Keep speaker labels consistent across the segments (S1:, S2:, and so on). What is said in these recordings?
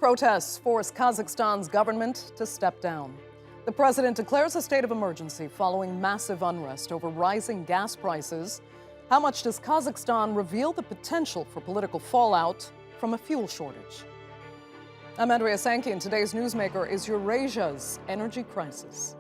S1: Protests force Kazakhstan's government to step down. The president declares a state of emergency following massive unrest over rising gas prices. How much does Kazakhstan reveal the potential for political fallout from a fuel shortage? I'm Andrea Sankey, and today's Newsmaker is Eurasia's energy crisis.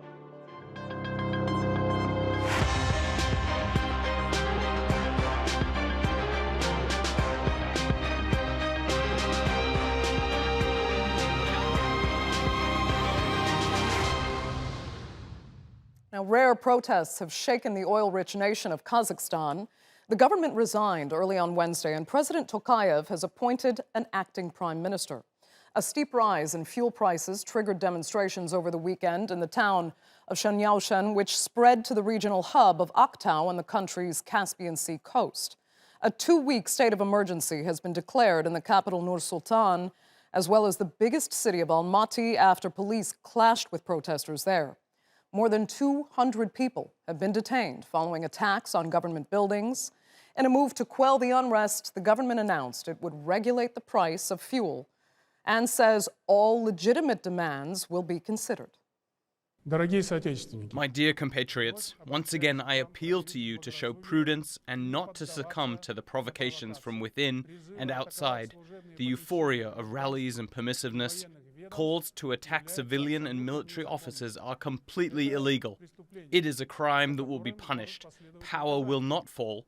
S1: Now, rare protests have shaken the oil-rich nation of Kazakhstan. The government resigned early on Wednesday, and President Tokayev has appointed an acting prime minister. A steep rise in fuel prices triggered demonstrations over the weekend in the town of Zhanaozen, which spread to the regional hub of Aktau on the country's Caspian Sea coast. A 2-week state of emergency has been declared in the capital Nur-Sultan, as well as the biggest city of Almaty, after police clashed with protesters there. More than 200 people have been detained following attacks on government buildings. In a move to quell the unrest, the government announced it would regulate the price of fuel and says all legitimate demands will be considered.
S2: My dear compatriots, once again I appeal to you to show prudence and not to succumb to the provocations from within and outside, the euphoria of rallies and permissiveness. Calls to attack civilian and military officers are completely illegal. It is a crime that will be punished. Power will not fall.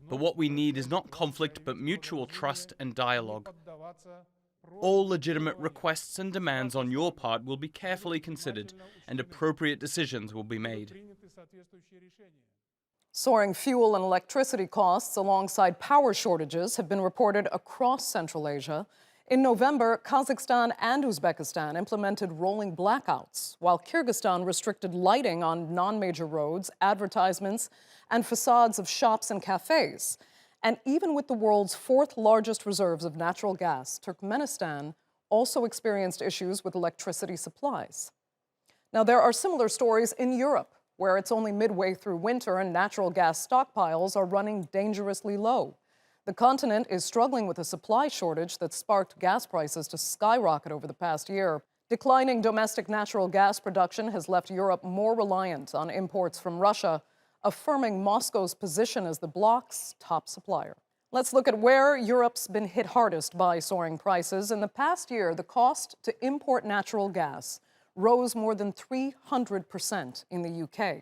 S2: But what we need is not conflict, but mutual trust and dialogue. All legitimate requests and demands on your part will be carefully considered, and appropriate decisions will be made.
S1: Soaring fuel and electricity costs alongside power shortages have been reported across Central Asia. In November, Kazakhstan and Uzbekistan implemented rolling blackouts, while Kyrgyzstan restricted lighting on non-major roads, advertisements, and facades of shops and cafes. And even with the world's 4th largest reserves of natural gas, Turkmenistan also experienced issues with electricity supplies. Now, there are similar stories in Europe, where it's only midway through winter and natural gas stockpiles are running dangerously low. The continent is struggling with a supply shortage that sparked gas prices to skyrocket over the past year. Declining domestic natural gas production has left Europe more reliant on imports from Russia, affirming Moscow's position as the bloc's top supplier. Let's look at where Europe's been hit hardest by soaring prices. In the past year, the cost to import natural gas rose more than 300% in the UK.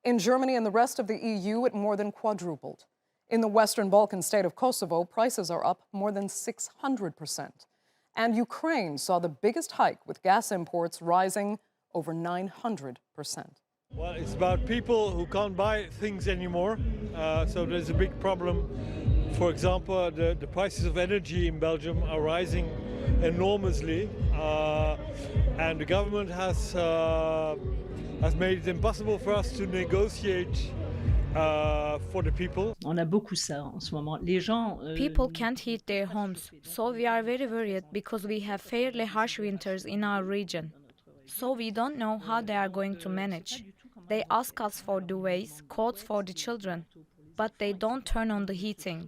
S1: In Germany and the rest of the EU, it more than quadrupled. In the Western Balkan state of Kosovo, prices are up more than 600%. And Ukraine saw the biggest hike, with gas imports rising over 900%.
S3: Well, it's about people who can't buy things anymore. So there's a big problem. For example, the prices of energy in Belgium are rising enormously. And the government has made it impossible for us to negotiate for the people.
S4: On a beaucoup ça en ce moment. Les gens,
S5: People can't heat their homes, so we are very worried because we have fairly harsh winters in our region. So we don't know how they are going to manage. They ask us for duvets, coats for the children, but they don't turn on the heating.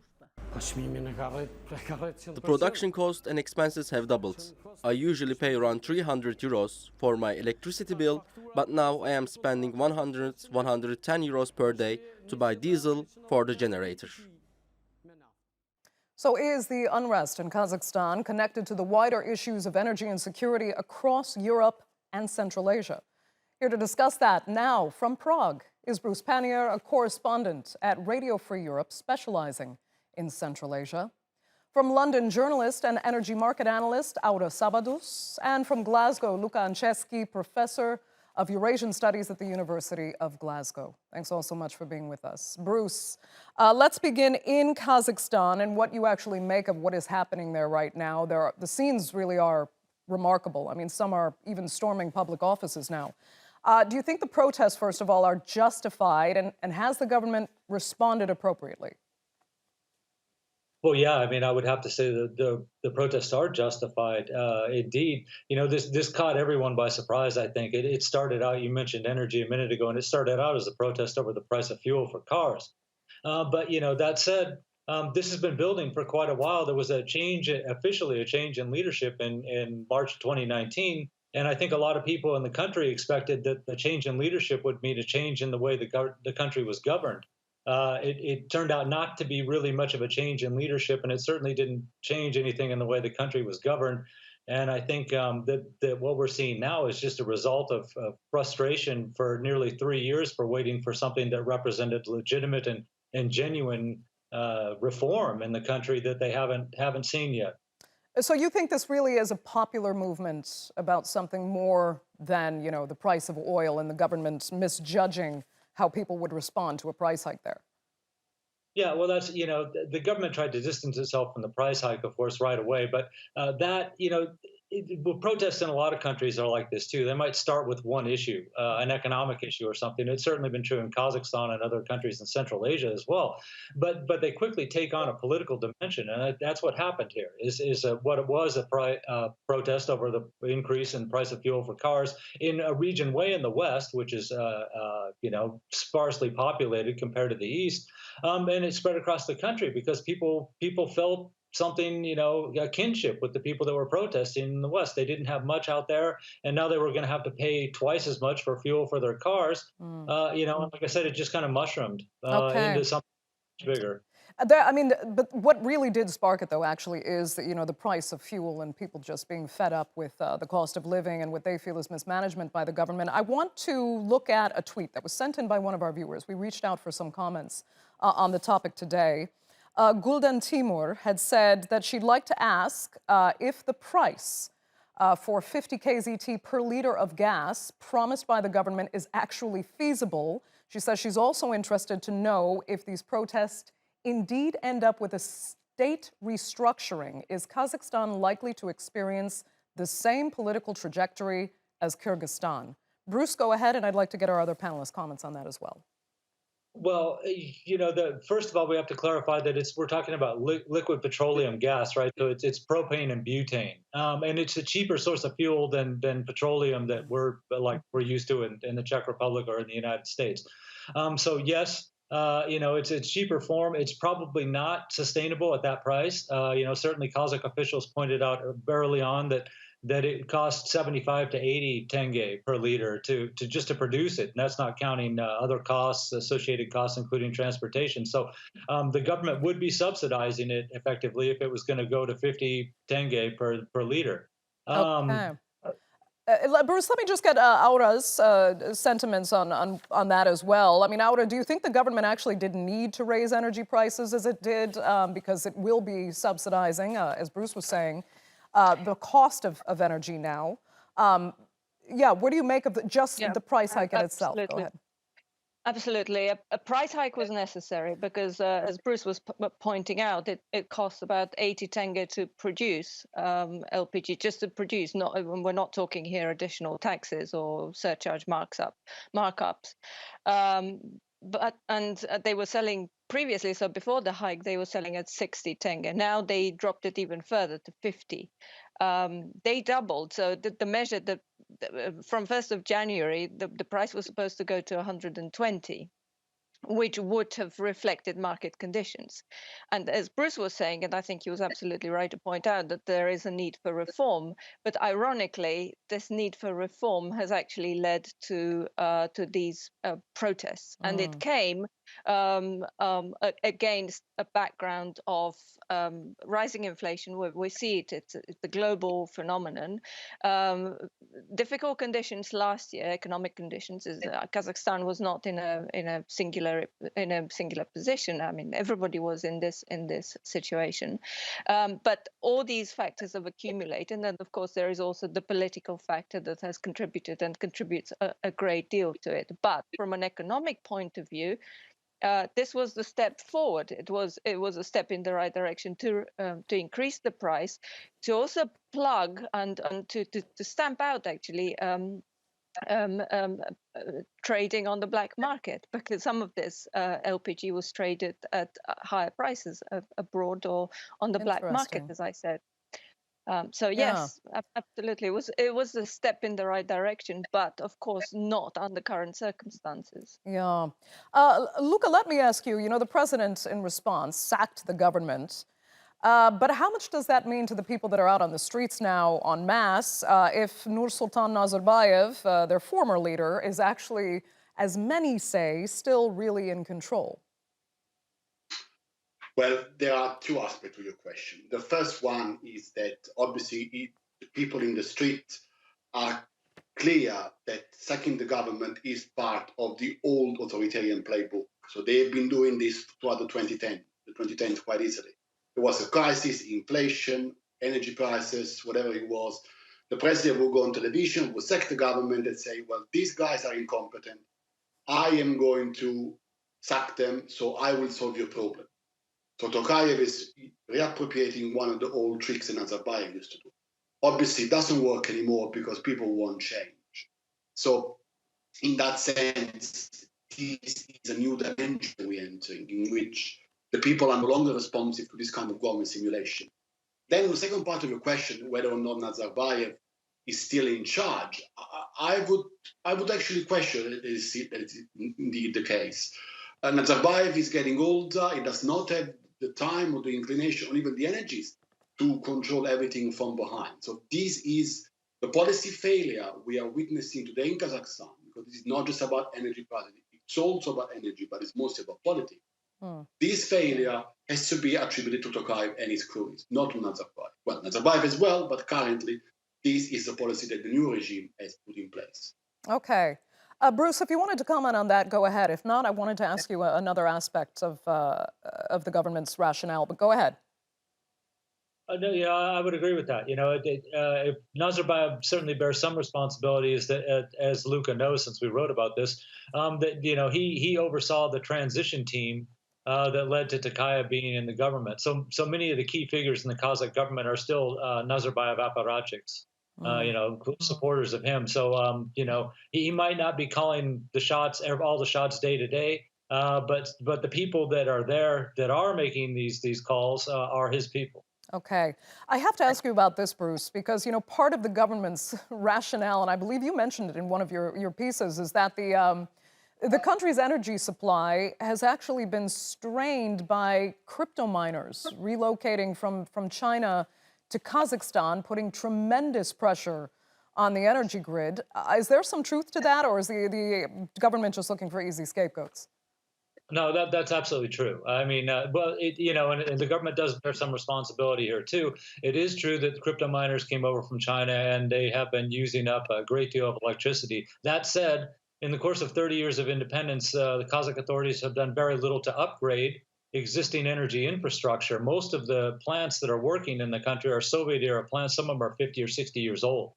S6: The production cost and expenses have doubled. I usually pay around 300 euros for my electricity bill, but now I am spending 110 euros per day to buy diesel for the generator.
S1: So is the unrest in Kazakhstan connected to the wider issues of energy and security across Europe and Central Asia? Here to discuss that now from Prague is Bruce Pannier, a correspondent at Radio Free Europe specializing in Central Asia. From London, journalist and energy market analyst Sabadus, and from Glasgow, Luca Anceschi, professor of Eurasian Studies at the University of Glasgow. Thanks all so much for being with us. Bruce, let's begin in Kazakhstan and what you actually make of what is happening there right now. The scenes really are remarkable. I mean, some are even storming public offices now. Do you think the protests, first of all, are justified, and has the government responded appropriately?
S7: Well, yeah, I mean, I would have to say that the protests are justified. Indeed, you know, this caught everyone by surprise, I think. It started out, you mentioned energy a minute ago, and it started out as a protest over the price of fuel for cars. But, you know, that said, this has been building for quite a while. There was a change, officially a change in leadership in March 2019. And I think a lot of people in the country expected that the change in leadership would mean a change in the way the country was governed. It turned out not to be really much of a change in leadership, and it certainly didn't change anything in the way the country was governed. And I think that what we're seeing now is just a result of frustration for nearly 3 years for waiting for something that represented legitimate and genuine reform in the country that they haven't seen yet.
S1: So you think this really is a popular movement about something more than, the price of oil and the government misjudging how people would respond to a price hike there?
S7: Yeah, well, that's, the government tried to distance itself from the price hike, of course, right away. But protests in a lot of countries are like this too. They might start with one issue, an economic issue or something. It's certainly been true in Kazakhstan and other countries in Central Asia as well. But they quickly take on a political dimension, and that's what happened here. Is what it was a protest over the increase in price of fuel for cars in a region way in the West, which is sparsely populated compared to the East, and it spread across the country because people felt something, a kinship with the people that were protesting in the West. They didn't have much out there, and now they were going to have to pay twice as much for fuel for their cars. And like I said, it just kind of mushroomed into something much bigger.
S1: But what really did spark it, though, actually, is that, the price of fuel and people just being fed up with the cost of living and what they feel is mismanagement by the government. I want to look at a tweet that was sent in by one of our viewers. We reached out for some comments on the topic today. Gulden Timur had said that she'd like to ask if the price for 50 kZT per liter of gas promised by the government is actually feasible. She says she's also interested to know if these protests indeed end up with a state restructuring. Is Kazakhstan likely to experience the same political trajectory as Kyrgyzstan? Bruce, go ahead, and I'd like to get our other panelists' comments on that as well.
S7: Well, first of all, we have to clarify that we're talking about liquid petroleum gas, right? So it's propane and butane, and it's a cheaper source of fuel than petroleum that we're used to in the Czech Republic or in the United States. So yes, it's a cheaper form. It's probably not sustainable at that price. Certainly Kazakh officials pointed out early on that it costs 75 to 80 tenge per liter to produce it. And that's not counting other costs, associated costs, including transportation. So the government would be subsidizing it effectively if it was going to go to 50 tenge per liter.
S1: Okay. Bruce, let me just get Aura's sentiments on that as well. I mean, Aura, do you think the government actually didn't need to raise energy prices as it did because it will be subsidizing, as Bruce was saying, the cost of energy now? What do you make of the price hike in itself? Go ahead.
S8: Absolutely. A price hike was necessary because, as Bruce was pointing out, it costs about 80 tenge to produce LPG, just to produce. We're not talking here additional taxes or surcharge markups. And they were selling previously, so before the hike, they were selling at 60 tenge. Now they dropped it even further to 50. They doubled. So the measure that from 1st of January, the price was supposed to go to 120, which would have reflected market conditions. And as Bruce was saying, and I think he was absolutely right to point out that there is a need for reform, but ironically, this need for reform has actually led to these protests, and it came against a background of rising inflation. We see it's a global phenomenon. Difficult conditions last year, economic conditions. Kazakhstan was not in a singular position. I mean, everybody was in this situation, but all these factors have accumulated, and then of course there is also the political factor that has contributed and contributes a great deal to it. But from an economic point of view, this was the step forward. It was a step in the right direction to increase the price, to also plug and to stamp out actually trading on the black market, because some of this LPG was traded at higher prices abroad or on the black market, as I said. So
S1: Yeah.
S8: yes, absolutely, it was a step in the right direction, but of course not under current circumstances.
S1: Yeah. Luca, let me ask you, the president in response sacked the government. But how much does that mean to the people that are out on the streets now en masse if Nursultan Nazarbayev, their former leader, is actually, as many say, still really in control?
S9: Well, there are two aspects to your question. The first one is that obviously the people in the street are clear that sacking the government is part of the old authoritarian playbook. So they've been doing this throughout the 2010s quite easily. There was a crisis, inflation, energy prices, whatever it was. The president would go on television, would sack the government and say, well, these guys are incompetent. I am going to sack them, so I will solve your problem. So Tokayev is reappropriating one of the old tricks that Nazarbayev used to do. Obviously, it doesn't work anymore because people won't change. So in that sense, this is a new dimension we're entering in which the people are no longer responsive to this kind of government simulation. Then the second part of your question, whether or not Nazarbayev is still in charge, I would actually question that it's indeed the case. Nazarbayev is getting older. He does not have the time or the inclination or even the energies to control everything from behind. So this is the policy failure we are witnessing today in Kazakhstan, because this is not just about energy prices. It's also about energy, but it's mostly about politics. This failure has to be attributed to Tokayev and his cronies, not to Nazarbayev. Well, Nazarbayev as well, but currently this is the policy that the new regime has put in place.
S1: Okay. Bruce, if you wanted to comment on that, go ahead. If not, I wanted to ask you another aspect of the government's rationale, but go ahead.
S7: No, yeah, I would agree with that. Nazarbayev certainly bears some responsibility, as Luca knows, since we wrote about this, that he oversaw the transition team that led to Tokayev being in the government. So many of the key figures in the Kazakh government are still Nazarbayev apparatchiks. Supporters of him. So, he might not be calling the shots, all the shots day to day, but the people that are there that are making these calls are his people.
S1: Okay. I have to ask you about this, Bruce, because, part of the government's rationale, and I believe you mentioned it in one of your pieces, is that the country's energy supply has actually been strained by crypto miners relocating from China to Kazakhstan, putting tremendous pressure on the energy grid. Is there some truth to that, or is the government just looking for easy scapegoats?
S7: No, that's absolutely true. I mean, and the government does bear some responsibility here too. It is true that crypto miners came over from China and they have been using up a great deal of electricity. That said, in the course of 30 years of independence, the Kazakh authorities have done very little to upgrade existing energy infrastructure. Most of the plants that are working in the country are Soviet-era plants. Some of them are 50 or 60 years old.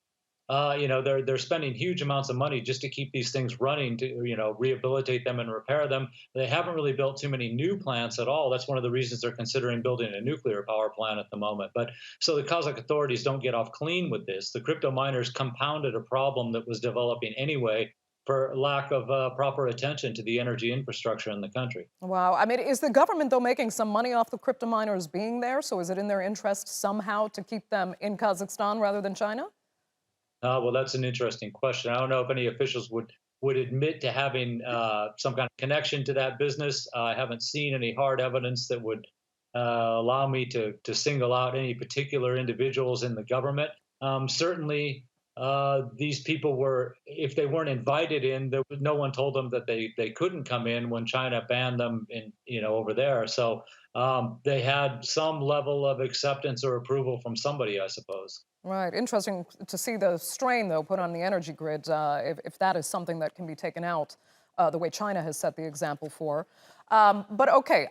S7: They're spending huge amounts of money just to keep these things running, to rehabilitate them and repair them. They haven't really built too many new plants at all. That's one of the reasons they're considering building a nuclear power plant at the moment. But so the Kazakh authorities don't get off clean with this. The crypto miners compounded a problem that was developing anyway, for lack of proper attention to the energy infrastructure in the country.
S1: Wow. I mean, is the government, though, making some money off the crypto miners being there? So is it in their interest somehow to keep them in Kazakhstan rather than China?
S7: Well, that's an interesting question. I don't know if any officials would admit to having some kind of connection to that business. I haven't seen any hard evidence that would allow me to single out any particular individuals in the government. Certainly, these people were, if they weren't invited in, no one told them that they couldn't come in when China banned them over there. So they had some level of acceptance or approval from somebody, I suppose.
S1: Right. Interesting to see the strain, though, put on the energy grid, if that is something that can be taken out the way China has set the example for. But OK,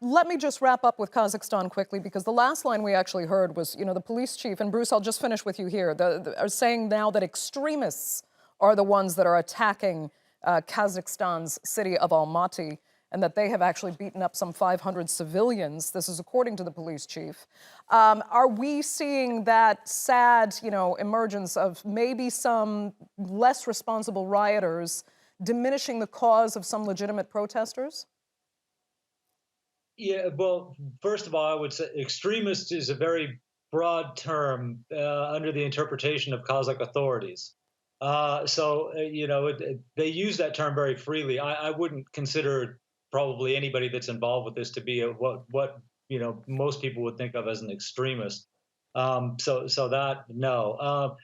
S1: let me just wrap up with Kazakhstan quickly, because the last line we actually heard was, the police chief, and Bruce, I'll just finish with you here, are saying now that extremists are the ones that are attacking Kazakhstan's city of Almaty, and that they have actually beaten up some 500 civilians. This is according to the police chief. Are we seeing that sad, emergence of maybe some less responsible rioters diminishing the cause of some legitimate protesters?
S7: Yeah, well, first of all, I would say extremist is a very broad term under the interpretation of Kazakh authorities. They use that term very freely. I wouldn't consider probably anybody that's involved with this to be what most people would think of as an extremist. So that no.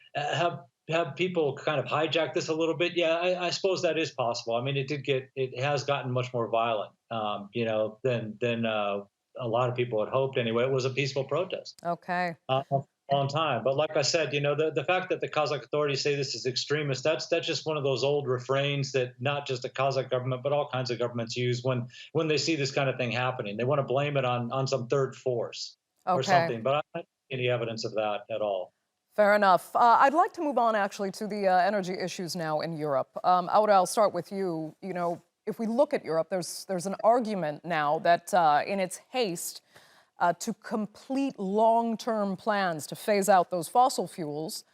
S7: Have people kind of hijacked this a little bit? Yeah, I suppose that is possible. I mean, it has gotten much more violent, than a lot of people had hoped. Anyway, it was a peaceful protest.
S1: Okay.
S7: A long time. But like I said, the fact that the Kazakh authorities say this is extremist, that's just one of those old refrains that not just the Kazakh government, but all kinds of governments use when they see this kind of thing happening. They want to blame it on some third force or something. But I don't see any evidence of that at all.
S1: Fair enough. I'd like to move on, actually, to the energy issues now in Europe. Aude, I'll start with you. If we look at Europe, there's an argument now that in its haste to complete long-term plans to phase out those fossil fuels,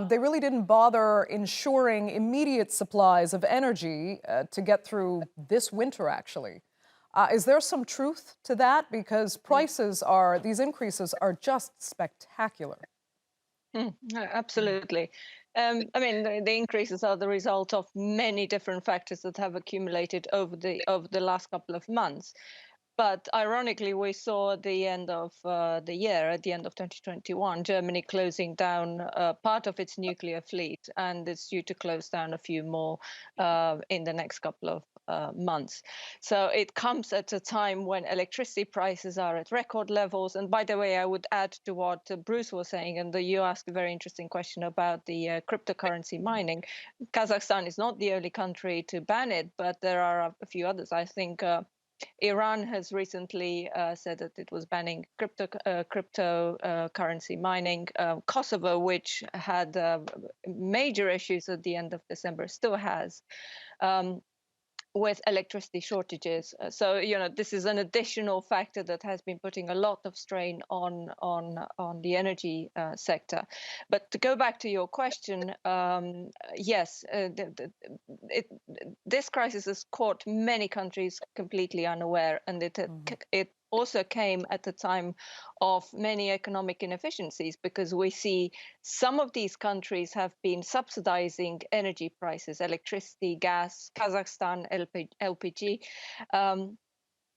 S1: they really didn't bother ensuring immediate supplies of energy to get through this winter, actually. Is there some truth to that? Because these increases are just spectacular.
S8: Absolutely. The increases are the result of many different factors that have accumulated over the last couple of months. But ironically, we saw at the end of the year, at the end of 2021, Germany closing down part of its nuclear fleet, and it's due to close down a few more in the next couple of months. So it comes at a time when electricity prices are at record levels. And by the way, I would add to what Bruce was saying, and you asked a very interesting question about the cryptocurrency mining. Kazakhstan is not the only country to ban it, but there are a few others. I think Iran has recently said that it was banning cryptocurrency mining. Kosovo, which had major issues at the end of December, still has. With electricity shortages. So, this is an additional factor that has been putting a lot of strain on the energy sector. But to go back to your question, yes, this crisis has caught many countries completely unaware, and it also came at a time of many economic inefficiencies, because we see some of these countries have been subsidizing energy prices, electricity, gas, Kazakhstan, LPG.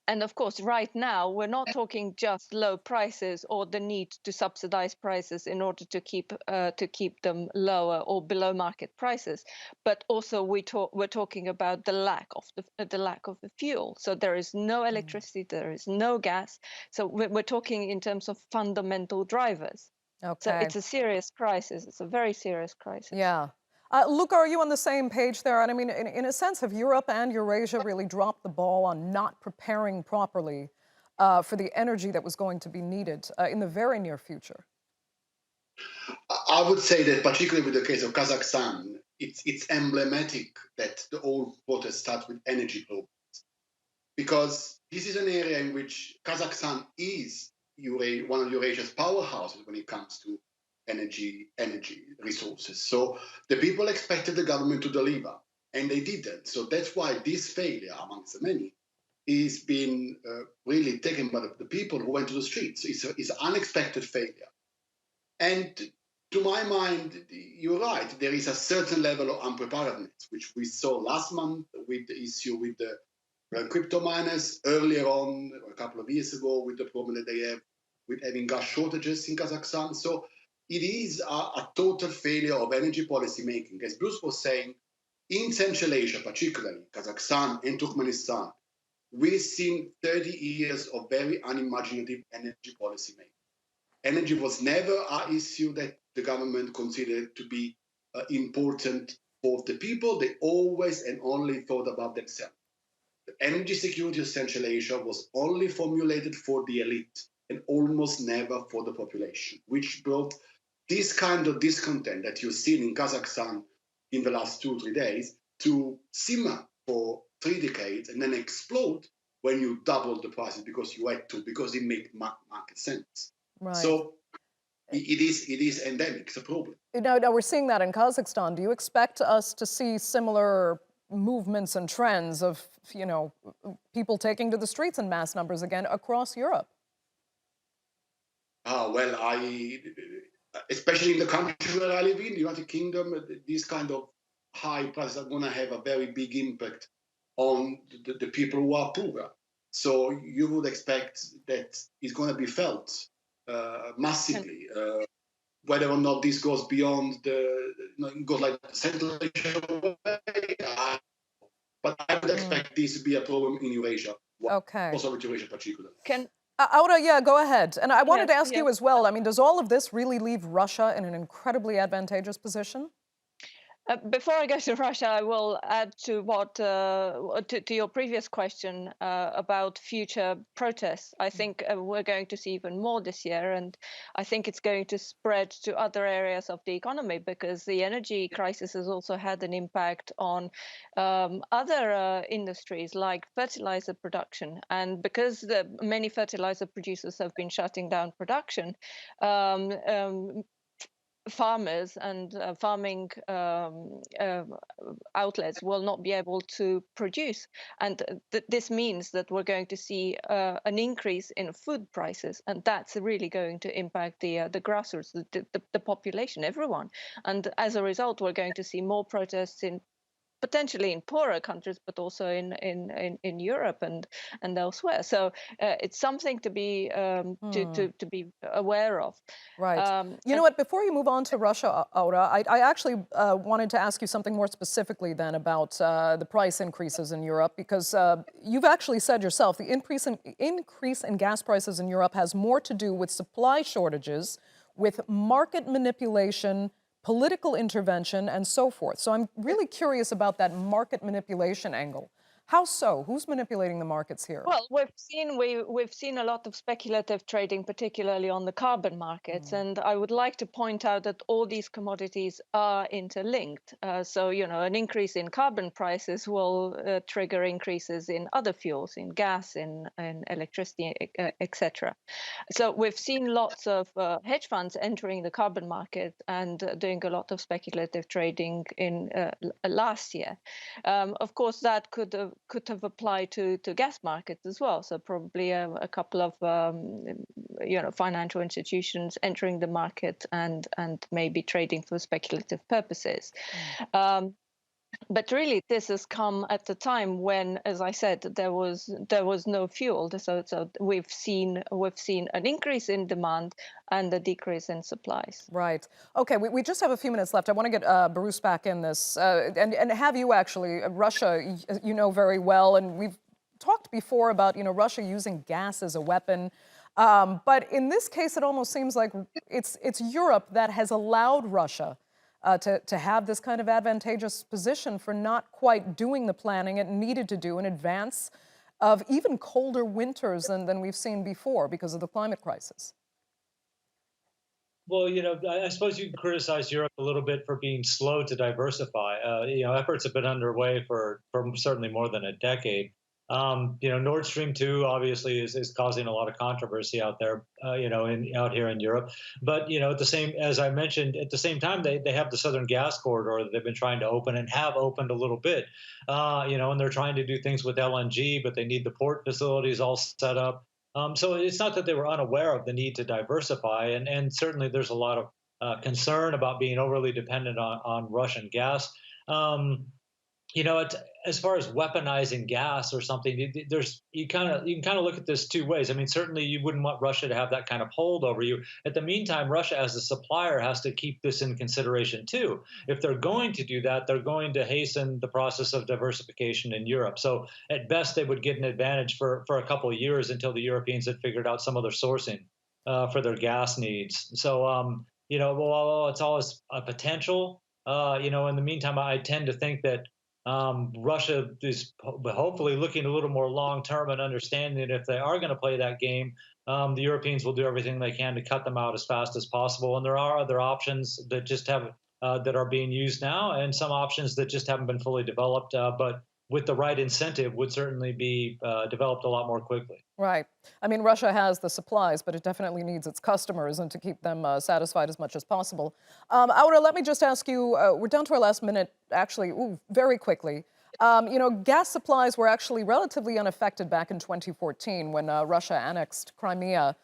S8: And of course, right now, we're not talking just low prices or the need to subsidize prices in order to keep them lower or below market prices, but also we're talking about the lack of the fuel. So there is no electricity, there is no gas. So we're talking in terms of fundamental drivers.
S1: Okay.
S8: So it's a serious crisis. It's a very serious crisis.
S1: Yeah. Luca, are you on the same page there? And I mean, in a sense, have Europe and Eurasia really dropped the ball on not preparing properly for the energy that was going to be needed in the very near future?
S9: I would say that, particularly with the case of Kazakhstan, it's emblematic that the whole protest starts with energy problems. Because this is an area in which Kazakhstan is one of Eurasia's powerhouses when it comes to energy resources. So the people expected the government to deliver, and they didn't. So that's why this failure, amongst the many, is being really taken by the people who went to the streets. It's an unexpected failure. And to my mind, you're right. There is a certain level of unpreparedness, which we saw last month with the issue with the crypto miners, earlier on, a couple of years ago, with the problem that they have with having gas shortages in Kazakhstan. So it is a total failure of energy policy making. As Bruce was saying, in Central Asia, particularly Kazakhstan and Turkmenistan, we've seen 30 years of very unimaginative energy policy making. Energy was never an issue that the government considered to be important for the people. They always and only thought about themselves. The energy security of Central Asia was only formulated for the elite and almost never for the population, which brought this kind of discontent that you've seen in Kazakhstan in the last 2-3 days to simmer for 3 decades and then explode when you double the prices because you had to, because it made market sense.
S1: Right.
S9: So it is endemic, it's a problem.
S1: Now we're seeing that in Kazakhstan. Do you expect us to see similar movements and trends of, people taking to the streets in mass numbers again across Europe?
S9: Well, especially in the country where I live in, the United Kingdom, these kind of high prices are going to have a very big impact on the people who are poor. So you would expect that it's going to be felt massively. Whether or not this goes beyond goes like Central Asia, but I would expect this to be a problem in Eurasia.
S1: Okay.
S9: Also with Eurasia particularly.
S1: Aura, yeah, go ahead. And I wanted to ask you as well, I mean, does all of this really leave Russia in an incredibly advantageous position?
S8: Before I go to Russia, I will add to what to your previous question about future protests. I think we're going to see even more this year, and I think it's going to spread to other areas of the economy because the energy crisis has also had an impact on other industries like fertilizer production. And because many fertilizer producers have been shutting down production, farmers and farming outlets will not be able to produce. And this means that we're going to see an increase in food prices. And that's really going to impact the grassroots, the population, everyone. And as a result, we're going to see more protests potentially in poorer countries, but also in Europe and elsewhere. So it's something to be to be aware of.
S1: Right. You know what? Before you move on to Russia, Aura, I actually wanted to ask you something more specifically then about the price increases in Europe, because you've actually said yourself the increase in gas prices in Europe has more to do with supply shortages, with market manipulation, political intervention, and so forth. So I'm really curious about that market manipulation angle. How so? Who's manipulating the markets here?
S8: Well, we've seen a lot of speculative trading, particularly on the carbon markets, and I would like to point out that all these commodities are interlinked. So, you know, an increase in carbon prices will trigger increases in other fuels, in gas, in electricity, etc. So we've seen lots of hedge funds entering the carbon market and doing a lot of speculative trading in last year. Of course, that could have applied to gas markets as well. So probably a couple of financial institutions entering the market and maybe trading for speculative purposes. But really, this has come at the time when, as I said, there was no fuel. So we've seen an increase in demand and a decrease in supplies.
S1: Right. Okay. We just have a few minutes left. I want to get Bruce back in this and have you actually. Russia, you know very well, and we've talked before about Russia using gas as a weapon. But in this case, it almost seems like it's Europe that has allowed Russia to have this kind of advantageous position for not quite doing the planning it needed to do in advance of even colder winters than we've seen before because of the climate crisis.
S7: Well, I suppose you can criticize Europe a little bit for being slow to diversify. Efforts have been underway for certainly more than a decade. Nord Stream 2 obviously is causing a lot of controversy out there, out here in Europe. But, at the same, as I mentioned, at the same time, they have the Southern Gas Corridor that they've been trying to open and have opened a little bit, and they're trying to do things with LNG, but they need the port facilities all set up. So it's not that they were unaware of the need to diversify. And certainly there's a lot of concern about being overly dependent on Russian gas. As far as weaponizing gas or something, you can kind of look at this two ways. I mean, certainly you wouldn't want Russia to have that kind of hold over you. At the meantime, Russia as a supplier has to keep this in consideration too. If they're going to do that, they're going to hasten the process of diversification in Europe. So at best, they would get an advantage for a couple of years until the Europeans had figured out some other sourcing for their gas needs. So, while it's always a potential, in the meantime, I tend to think that Russia is hopefully looking a little more long-term and understanding that if they are going to play that game, the Europeans will do everything they can to cut them out as fast as possible. And there are other options that just that are being used now, and some options that just haven't been fully developed, but with the right incentive would certainly be developed a lot more quickly.
S1: Right. I mean, Russia has the supplies, but it definitely needs its customers and to keep them satisfied as much as possible. Aura, let me just ask you, we're down to our last minute, actually, very quickly. Gas supplies were actually relatively unaffected back in 2014 when Russia annexed Crimea.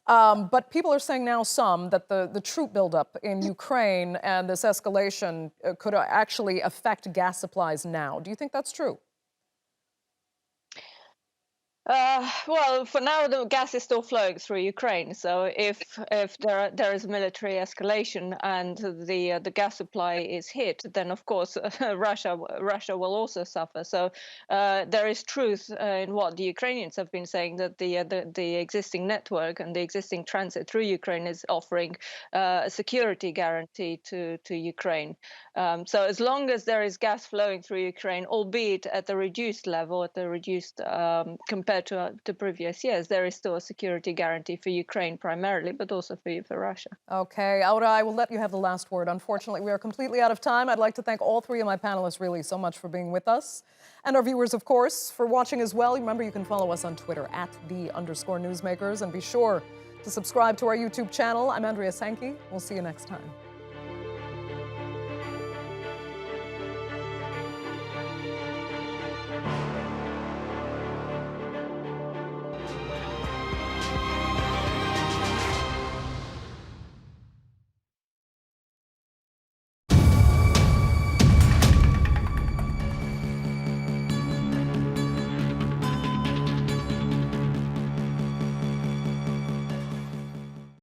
S1: But people are saying now that the troop buildup in Ukraine and this escalation could actually affect gas supplies now. Do you think that's true?
S8: Well, for now, the gas is still flowing through Ukraine. So if there is military escalation and the gas supply is hit, then of course Russia will also suffer. So there is truth in what the Ukrainians have been saying, that the existing network and the existing transit through Ukraine is offering a security guarantee to Ukraine. So as long as there is gas flowing through Ukraine, albeit at a reduced level, compared to previous years, there is still a security guarantee for Ukraine primarily, but also for Russia.
S1: Okay, Aura, I will let you have the last word. Unfortunately, we are completely out of time. I'd like to thank all three of my panelists really so much for being with us. And our viewers, of course, for watching as well. Remember, you can follow us on Twitter @the_Newsmakers, and be sure to subscribe to our YouTube channel. I'm Andrea Sankey. We'll see you next time.